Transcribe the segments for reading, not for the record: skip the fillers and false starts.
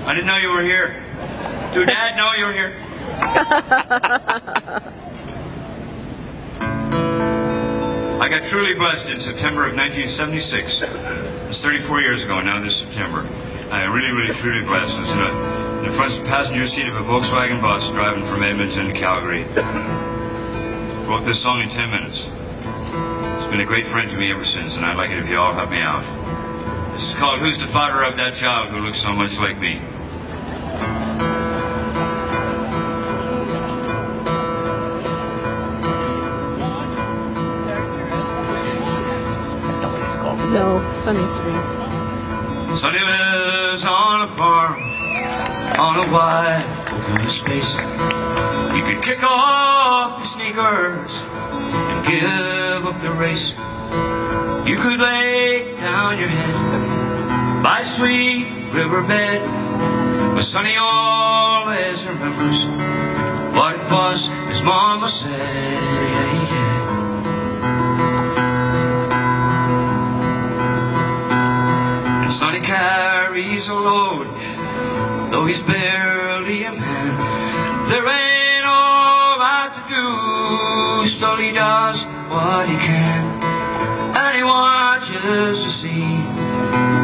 I didn't know you were here. Do Dad know you were here? I got truly blessed in September of 1976. It's 34 years ago now this September. I really, truly blessed. I was in the front passenger seat of a Volkswagen bus driving from Edmonton to Calgary. Wrote this song in 10 minutes. It's been a great friend to me ever since, and I'd like it if you all help me out. This is called Who's the Father of That Child Who Looks So Much Like Me? No, Sunny Street. Sonny lives on a farm, on a wide open space. You could kick off your sneakers and give up the race. You could lay down your head by a sweet riverbed, but Sonny always remembers what it was his mama said. Sonny carries a load, though he's barely a man. There ain't a lot to do, still he does what he can. And he watches the sea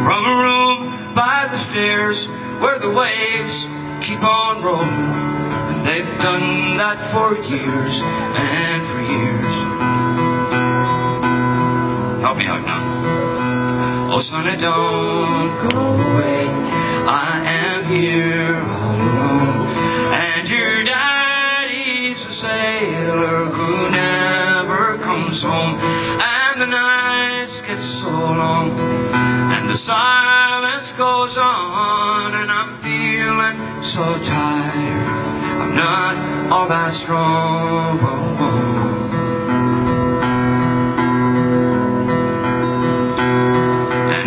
from a room by the stairs where the waves keep on rolling. And they've done that for years and for years. Help me out now. Oh, Sonny, don't go away. I am here all alone. And your daddy's a sailor who never comes home. And the nights get so long, and the silence goes on, and I'm feeling so tired. I'm not all that strong.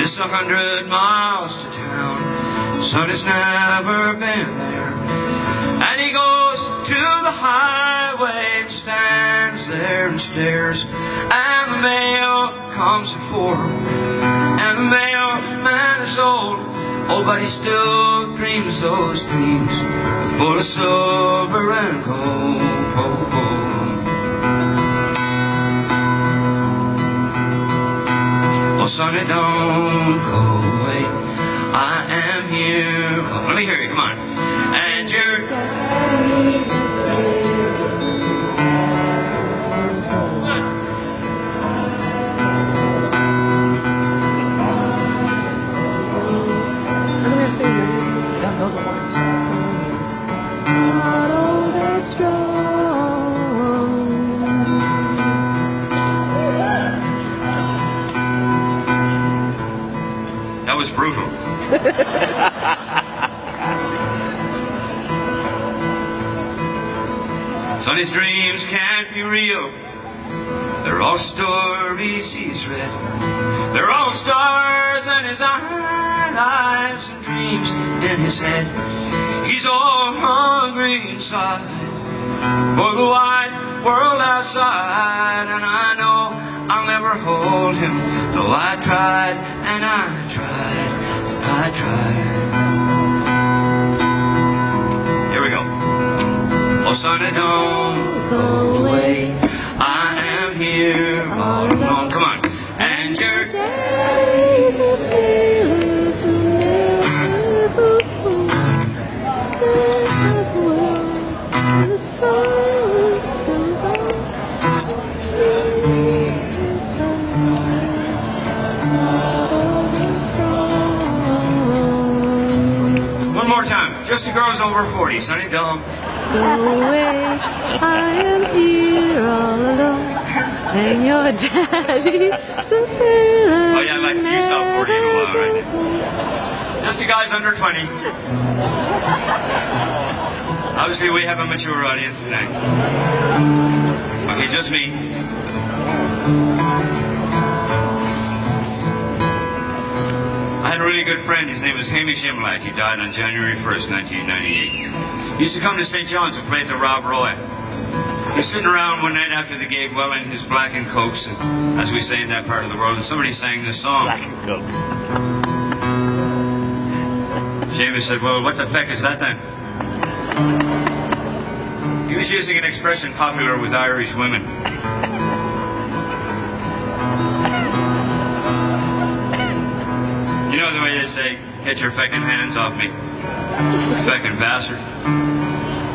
It's 100 miles to town. Sonny's never been there. And he goes to the highway and stands there and stares. And the mail comes at 4. And the mailman is old. Oh, but he still dreams those dreams full of silver and gold. Oh, Sonny, don't go away. I am here. Oh, let me hear you, come on. And you're... Not all that strong. That was brutal. Sonny's dreams can't be real. They're all stories he's read. They're all stars in his eyes and dreams in his head. He's all hungry inside for the wide world outside. And I know I'll never hold him, though I tried and I tried and I tried. Here we go. Oh, Sonny, don't go away. I am here all alone. Come on. And you're... Daddy's a sailor who never goes home. There's this world, the silence goes on. One more time. Just the girls over 40. Sonny, don't Go away, I am here all alone. And your daddy's a sailor. Oh yeah, I'd like to see yourself 40 in a while right now. Just the guys under 20. Obviously we have a mature audience tonight. Okay, just me. I had a really good friend. His name was Hynes. He died on January 1st, 1998. He used to come to St. John's and play at the Rob Roy. He was sitting around one night after the gig, well in his black and cokes, and, as we say in that part of the world, and somebody sang this song. Black and Coke. Jamie said, well, what the feck is that then? He was using an expression popular with Irish women. You know the way they say, get your feckin' hands off me, feckin' bastard.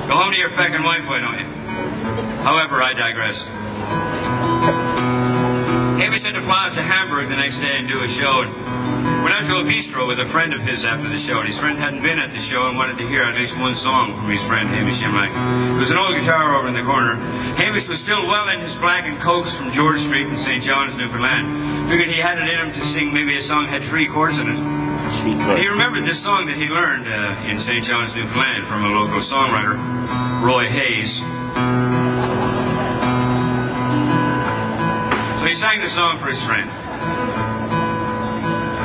Go home to your feckin' wife, why don't you? However, I digress. Hamish had to fly up to Hamburg the next day and do a show. And went out to a bistro with a friend of his after the show. And his friend hadn't been at the show and wanted to hear at least one song from his friend Hamish Imlach. There was an old guitar over in the corner. Hamish was still well in his black and cokes from George Street in St. John's, Newfoundland. Figured he had it in him to sing maybe a song had 3 chords in it. And he remembered this song that he learned in St. John's, Newfoundland from a local songwriter, Roy Hayes. So he sang the song for his friend.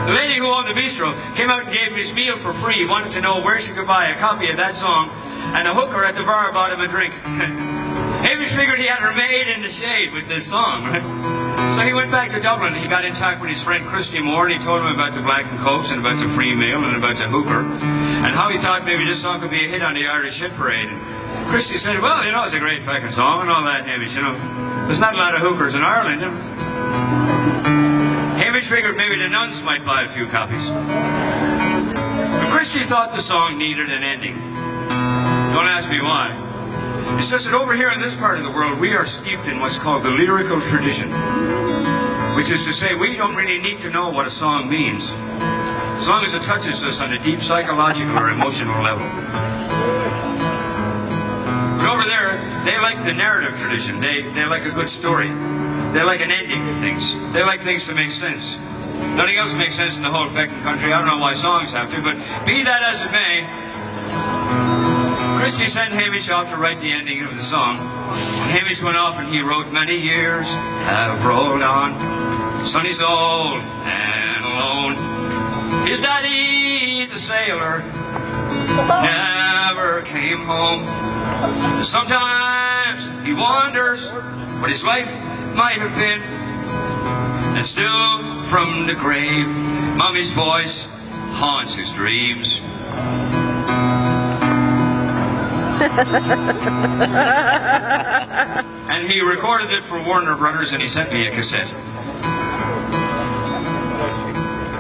The lady who owned the bistro came out and gave him his meal for free. Wanted to know where she could buy a copy of that song, and a hooker at the bar bought him a drink. Hamish figured he had her made in the shade with this song, right? So he went back to Dublin. He got in touch with his friend Christy Moore, and he told him about the Black and Cokes and about the free meal and about the hooker, and how he thought maybe this song could be a hit on the Irish hit parade. And Christy said, well, you know, it's a great fucking song and all that, Hamish, you know. There's not a lot of hookers in Ireland, you know. Hamish figured maybe the nuns might buy a few copies. But Christy thought the song needed an ending. Don't ask me why. It's just that over here in this part of the world, we are steeped in what's called the lyrical tradition, which is to say we don't really need to know what a song means, as long as it touches us on a deep psychological or emotional level. But over there, they like the narrative tradition. They like a good story. They like an ending to things. They like things to make sense. Nothing else makes sense in the whole fucking country. I don't know why songs have to, but be that as it may, Christy sent Hamish off to write the ending of the song. And Hamish went off and he wrote, many years have rolled on. Sonny's old and alone. His daddy, the sailor, never came home. Sometimes he wonders what his life might have been. And still from the grave, Mommy's voice haunts his dreams. And he recorded it for Warner Brothers and he sent me a cassette.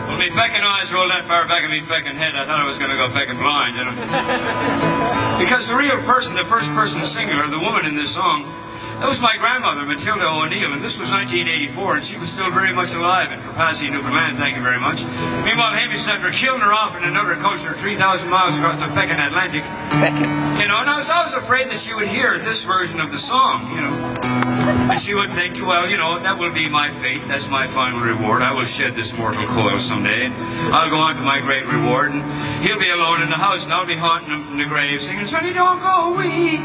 Well, me feckin' eyes rolled that far back in me feckin' head, I thought I was going to go feckin' blind, you know. Because the real person, the first person singular, the woman in this song, that was my grandmother, Matilda O'Neill, and this was 1984, and she was still very much alive in Trapassi, Newfoundland, thank you very much. Meanwhile, Hamish after killing her off in another culture 3,000 miles across the feckin' Atlantic. You know, and I was always afraid that she would hear this version of the song, you know. And she would think, well, you know, that will be my fate, that's my final reward. I will shed this mortal coil someday, and I'll go on to my great reward, and he'll be alone in the house, and I'll be haunting him from the grave, singing, Sonny, don't go away.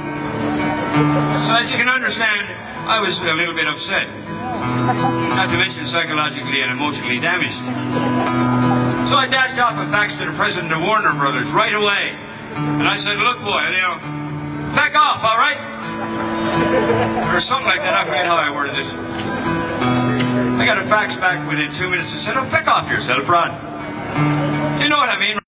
So as you can understand, I was a little bit upset. Not to mention psychologically and emotionally damaged. So I dashed off a fax to the president of Warner Brothers right away. And I said, look boy, you know, back off, all right? Or something like that, I forget how I worded it. I got a fax back within 2 minutes and said, oh, back off yourself, Rod. You know what I mean?